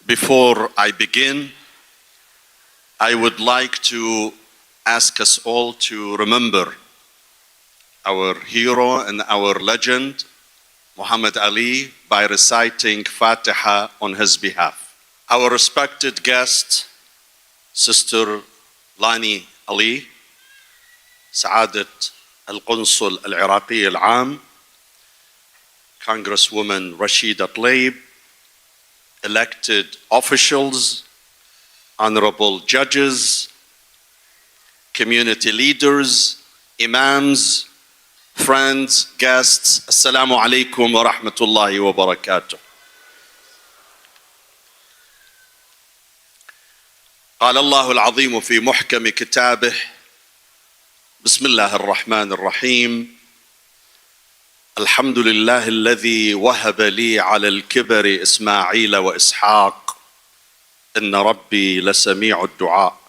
Before I begin, I would like to ask us all to remember our hero and our legend, Muhammad Ali, by reciting Fatiha on his behalf. Our respected guest, Sister Lani Ali, سعادة القنصل العراقي العام, Congresswoman Rashida Tlaib, elected officials, honorable judges, community leaders, imams, friends, guests, Assalamu alaikum wa rahmatullahi wa barakatuh. قال الله العظيم في محكم كتابه بسم الله الرحمن الرحيم الحمد لله الذي وهب لي على الكبر إسماعيل وإسحاق إن ربي لسميع الدعاء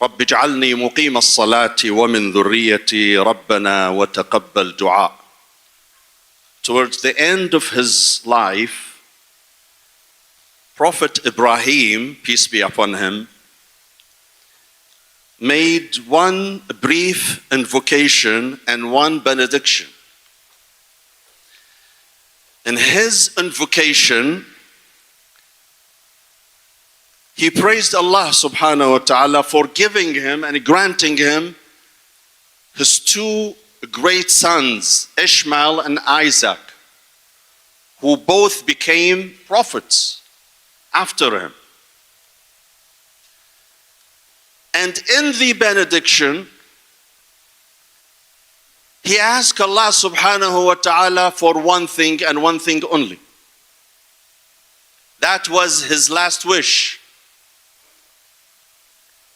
رب اجعلني مقيم الصلاة ومن ذريتي ربنا وتقبل دعاء. Towards the end of his life, Prophet Ibrahim, peace be upon him, made one brief invocation and one benediction. In his invocation, he praised Allah subhanahu wa ta'ala for giving him and granting him his two great sons, Ishmael and Isaac, who both became prophets after him. And in the benediction, he asked Allah subhanahu wa ta'ala for one thing and one thing only. That was his last wish.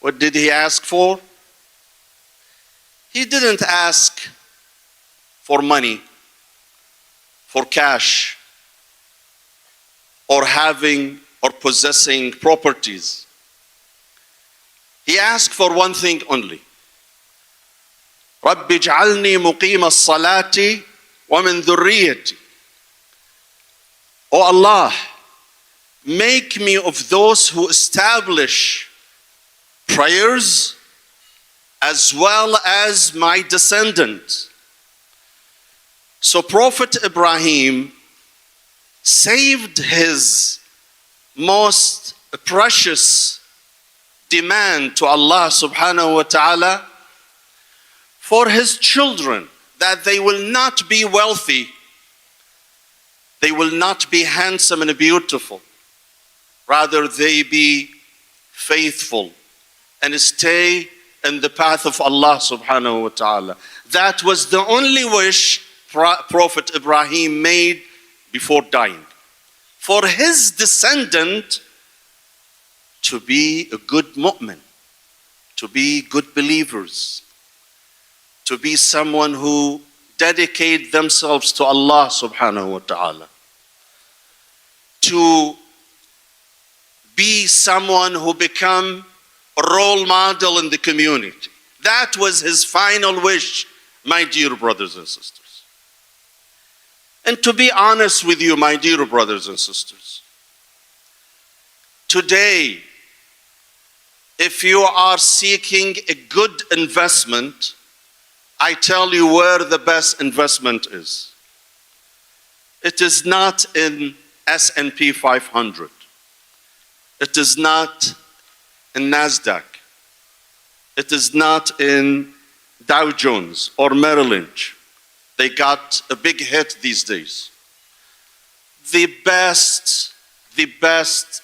What did he ask for? He didn't ask for money, for cash, or having or possessing properties. He asked for one thing only. رَبِّ اجْعَلْنِي مُقِيمَ الصَّلَاةِ وَمِنْ ذُرِّيَّتِي. O Allah, make me of those who establish prayers as well as my descendants. So Prophet Ibrahim saved his most precious demand to Allah subhanahu wa ta'ala for his children, that they will not be wealthy, they will not be handsome and beautiful, rather they be faithful and stay in the path of Allah subhanahu wa ta'ala. That was the only wish Prophet Ibrahim made before dying. For his descendant to be a good mu'min, to be good believers, to be someone who dedicate themselves to Allah subhanahu wa ta'ala, to be someone who become a role model in the community. That was his final wish, my dear brothers and sisters. And to be honest with you, my dear brothers and sisters, today, if you are seeking a good investment, I tell you where the best investment is. It is not in S&P 500. It is not in NASDAQ. It is not in Dow Jones or Merrill Lynch. They got a big hit these days. The best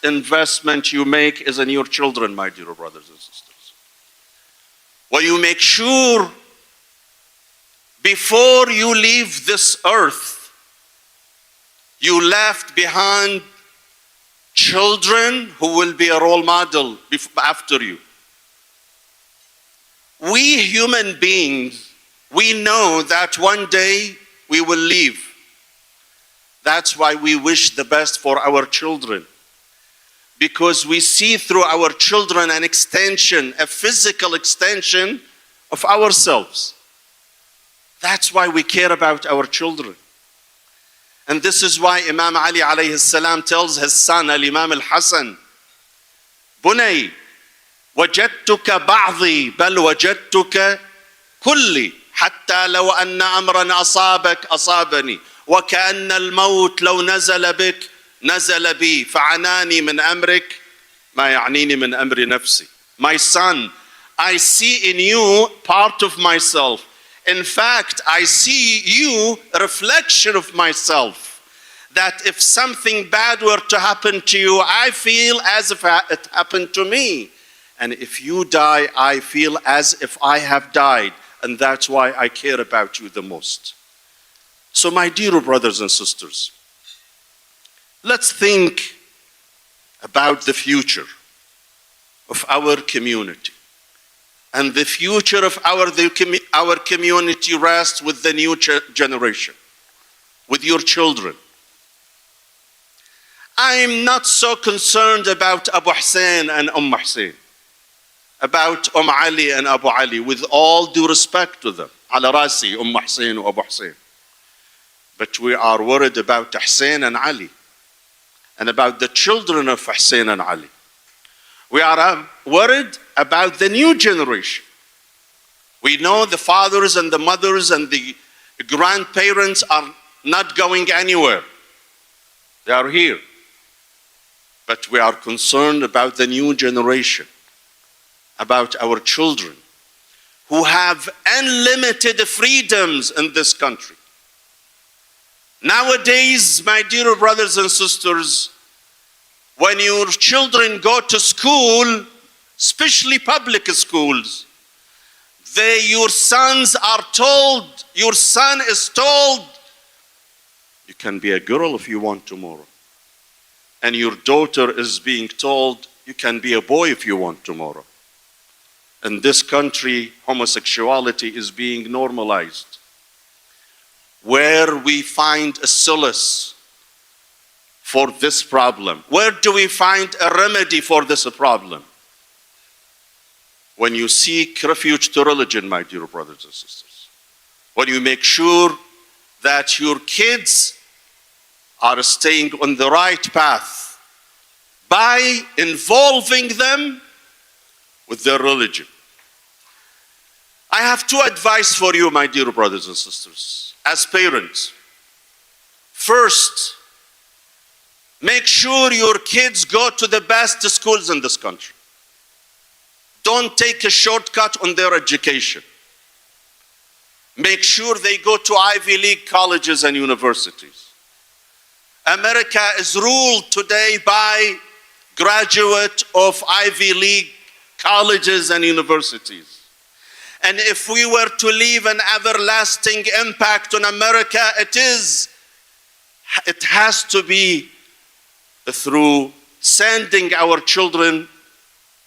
investment you make is in your children, my dear brothers and sisters. Well, you make sure before you leave this earth, you left behind children who will be a role model after you. We human beings, we know that one day we will leave. That's why we wish the best for our children. Because we see through our children an extension, a physical extension of ourselves. That's why we care about our children. And this is why Imam Ali alayhi salam tells his son, Imam Al-Hassan, Bunay, وجدتك بعضي بل وجدتك كلي حتى لو أن أمرا أصابك أصابني وكأن الموت لو نزل بك نزل بي فعناني من أمرك ما يعنيني من أمر نفسي. My son, I see in you part of myself. In fact, I see you a reflection of myself. That if something bad were to happen to you, I feel as if it happened to me. And if you die, I feel as if I have died. And that's why I care about you the most. So my dear brothers and sisters, let's think about the future of our community. And the future of our community rests with the new generation, with your children. I'm not so concerned about Abu Hussein and Hussein, about Ali and Abu Ali, with all due respect to them. Ala Rasi, Hussein and Abu Hussein. But we are worried about Hussein and Ali, and about the children of Hussein and Ali. We are worried about the new generation. We know the fathers and the mothers and the grandparents are not going anywhere. They are here. But we are concerned about the new generation, about our children, who have unlimited freedoms in this country. Nowadays, my dear brothers and sisters, when your children go to school, especially public schools, your son is told, you can be a girl if you want tomorrow. And your daughter is being told, you can be a boy if you want tomorrow. In this country, homosexuality is being normalized. Where we find a solace for this problem? Where do we find a remedy for this problem? When you seek refuge to religion, my dear brothers and sisters. When you make sure that your kids are staying on the right path by involving them with their religion. I have two advice for you, my dear brothers and sisters, as parents. First, make sure your kids go to the best schools in this country. Don't take a shortcut on their education. Make sure they go to Ivy League colleges and universities. America is ruled today by graduates of Ivy League colleges and universities. And if we were to leave an everlasting impact on America, it has to be through sending our children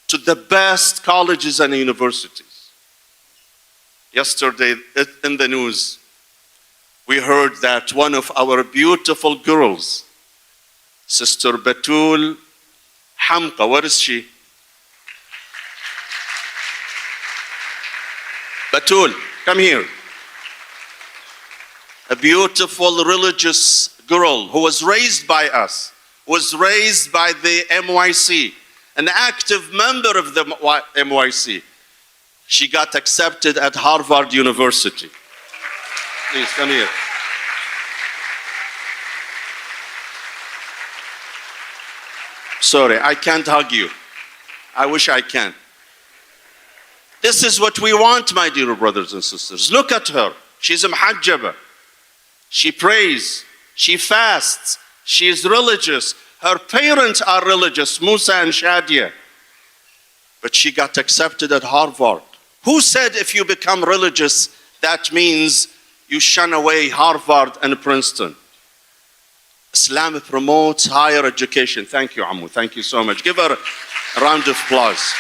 to the best colleges and universities. Yesterday in the news, we heard that one of our beautiful girls, Sister Batul Hamqa, where is she? Batul, come here. A beautiful religious girl who was raised by us, was raised by the MYC, an active member of the MYC. She got accepted at Harvard University. Please, come here. Sorry, I can't hug you. I wish I can. This is what we want, my dear brothers and sisters. Look at her. She's a muhajjaba. She prays. She fasts. She is religious. Her parents are religious, Musa and Shadia. But she got accepted at Harvard. Who said if you become religious, that means you shun away Harvard and Princeton? Islam promotes higher education. Thank you, Ammu. Thank you so much. Give her a round of applause.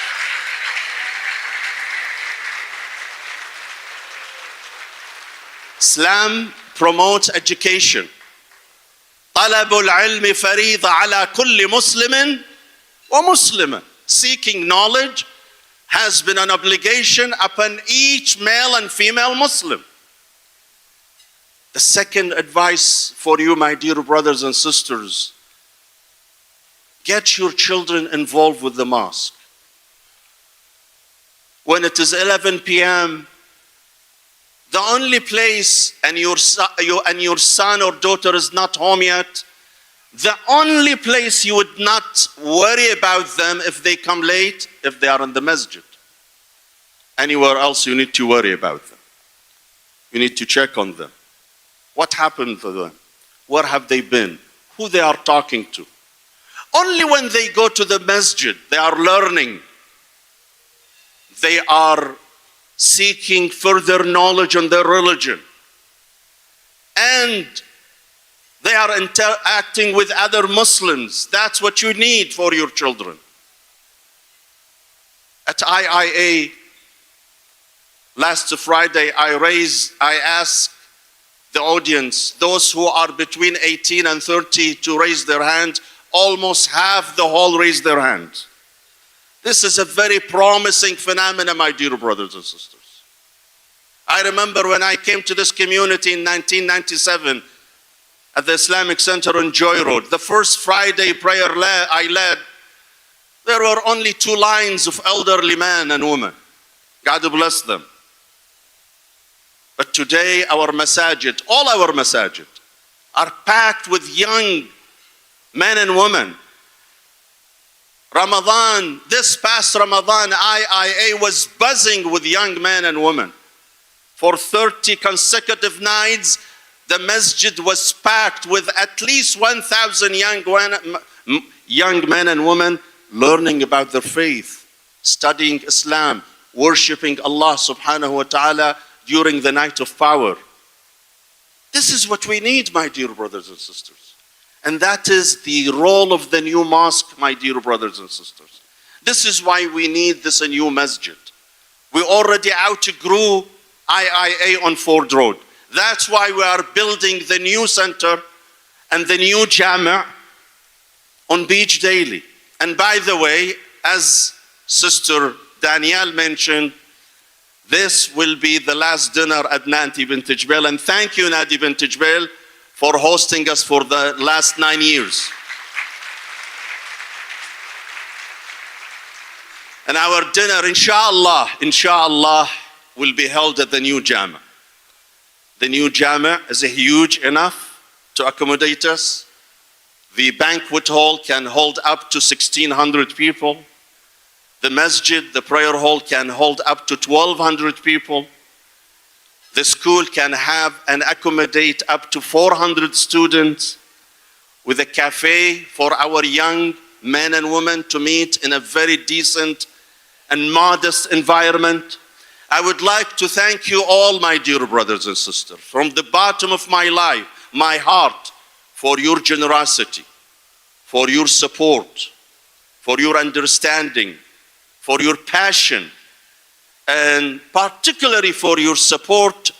Islam promotes education. طلب العلم فريضة على كل مسلم ومسلمة. Seeking knowledge has been an obligation upon each male and female Muslim. The second advice for you, my dear brothers and sisters, get your children involved with the mosque. When it is 11 p.m., the only place, and your son or daughter is not home yet, the only place you would not worry about them if they come late, if they are in the masjid. Anywhere else you need to worry about them. You need to check on them. What happened to them? Where have they been? Who they are talking to? Only when they go to the masjid, they are learning. They are seeking further knowledge on their religion. And they are interacting with other Muslims. That's what you need for your children. At IIA, last Friday, I asked the audience, those who are between 18 and 30, to raise their hand. Almost half the hall raised their hand. This is a very promising phenomenon, my dear brothers and sisters. I remember when I came to this community in 1997 at the Islamic Center on Joy Road, the first Friday prayer I led, there were only 2 lines of elderly men and women. God bless them. But today our masajid, all our masajid, are packed with young men and women. Ramadan, this past Ramadan, IIA was buzzing with young men and women. For 30 consecutive nights, the masjid was packed with at least 1,000 young men and women learning about their faith, studying Islam, worshiping Allah subhanahu wa ta'ala during the night of power. This is what we need, my dear brothers and sisters. And that is the role of the new mosque, my dear brothers and sisters. This is why we need this new masjid. We already outgrew IIA on Ford Road. That's why we are building the new center and the new Jama' on Beach Daily. And by the way, as Sister Danielle mentioned, this will be the last dinner at Nadi bint Jbel. And thank you, Nadi bint Jbel, for hosting us for the last 9 years. And our dinner, inshallah, will be held at the new Jama'. The new Jama' is huge enough to accommodate us. The banquet hall can hold up to 1,600 people. The masjid, the prayer hall, can hold up to 1,200 people. The school can have and accommodate up to 400 students, with a cafe for our young men and women to meet in a very decent and modest environment. I would like to thank you all, my dear brothers and sisters, from the bottom of my life, my heart, for your generosity, for your support, for your understanding, for your passion, and particularly for your support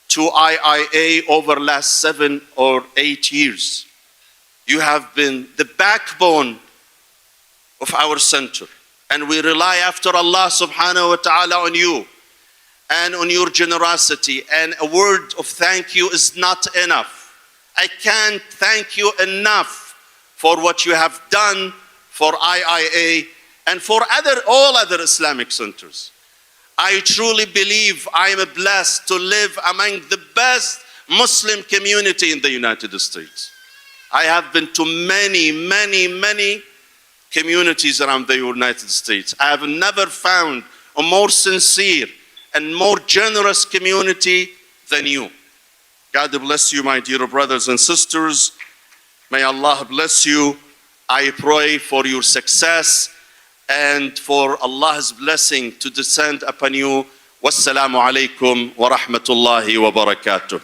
to IIA over the last 7 or 8 years. You have been the backbone of our center, and we rely after Allah subhanahu wa ta'ala on you and on your generosity, and a word of thank you is not enough. I can't thank you enough for what you have done for IIA and for all other Islamic centers. I truly believe I am blessed to live among the best Muslim community in the United States. I have been to many communities around the United States. I have never found a more sincere and more generous community than you. God bless you, my dear brothers and sisters. May Allah bless you. I pray for your success and for Allah's blessing to descend upon you. Wassalamu alaikum wa rahmatullahi wa barakatuh.